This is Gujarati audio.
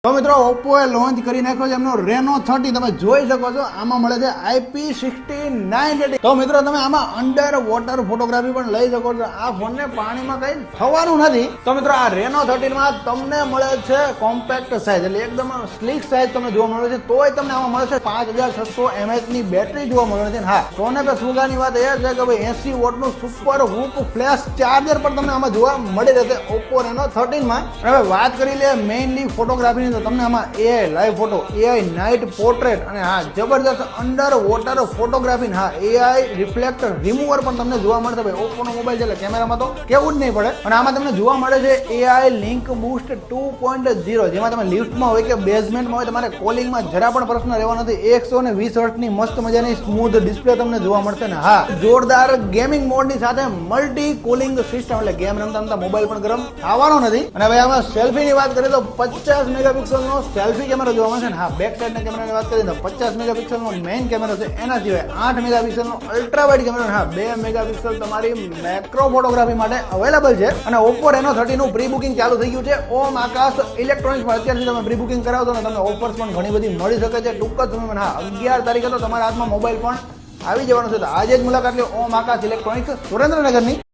તો મિત્રો ઓપ્પોએ લોન્ચ કરી નાખ્યો છે એમનો રેનો 30. તમે જોઈ શકો છો આમાં મળે છે IP6980. તો મિત્રો તમે આમાં અંડર વોટર ફોટોગ્રાફી પણ લઈ શકો છો. આ ફોનને પાણીમાં કઈ થવાનું નથી. તો મિત્રો આ રેનો 30 માં તમને મળે છે કોમ્પેક્ટ સાઇઝ, એટલે એકદમ સ્લીક સાઇઝ તમને જોવા મળે છે. તોય તમને આમાં મળે છે 5600 mAh ની બેટરી જોવા મળે છે. હા, સોને પે સુગાની વાત એ છે કે ભાઈ 80 વોટનું સુપર હૂક ફ્લેશ ચાર્જર પણ તમને આમાં જોવા મળી રહેશે ઓપ્પો રેનો 30 માં. હવે વાત કરી લે મેઇનલી ફોટોગ્રાફીની, તો તમને આમાં AI live photo, AI night portrait અને હા જબરદસ્ત અંડર વોટર ફોટોગ્રાફી, હા AI રિફ્લેક્ટ રિમૂવર પણ તમને જોવા મળશે. ભાઈ ઓપ્પોનો મોબાઈલ છે એટલે કેમેરામાં તો કેવું જ નહીં પડે. અને આમાં તમને જોવા મળે છે AI લિંક બૂસ્ટ 2.0, જેમાં તમે લિફ્ટમાં હોય કે બેઝમેન્ટમાં હોય, તમારે કોલિંગમાં જરા પણ પ્રશ્ન રહેવાનો નથી. 120 હર્ટ્ઝની મસ્ત મજાની સ્મૂથ ડિસ્પ્લે તમને જોવા મળશે ને હા જોરદાર ગેમિંગ મોડની સાથે મલ્ટી કુલિંગ સિસ્ટમ, એટલે ગેમ રમતા રમતા મોબાઈલ પણ ગરમ થવાનો નથી. અને ભાઈ આમાં સેલ્ફીની વાત કરીએ તો 50 મેગાપિક્સલનો સેલ્ફી કેમેરો જોવા મળશે ને હા બેક સાઈડના કેમેરાની વાત કરીએ તો 50 મેગાપિક્સલનો મેઇન કેમેરો છે. એના સિવાય 8 મેગાપિક્સલનો અલ્ટ્રા વાઇડ કેમેરો, હા 2 મેગાપિક્સલ તમારી મેક્રો ફોટોગ્રાફી માટે અવેલેબલ છે. અને ઓપ્પો રેનો 30 નું પ્રી બુકિંગ ચાલુ થઈ ગયું છે ઓમ આકાશ ઇલેક્ટ્રોનિક્સમાં. અત્યારથી તમે પ્રી બુકિંગ કરાવશો ને તમને ઓફર્સ પણ ઘણી બધી મળી શકે છે ટૂંક જ સમયમાં. હા 11 તારીખે તો તમારા હાથમાં મોબાઈલ પણ આવી જવાનો છે. તો આજે જ મુલાકાત લો ઓમ આકાશ ઇલેક્ટ્રોનિક્સ સુરેન્દ્રનગરની.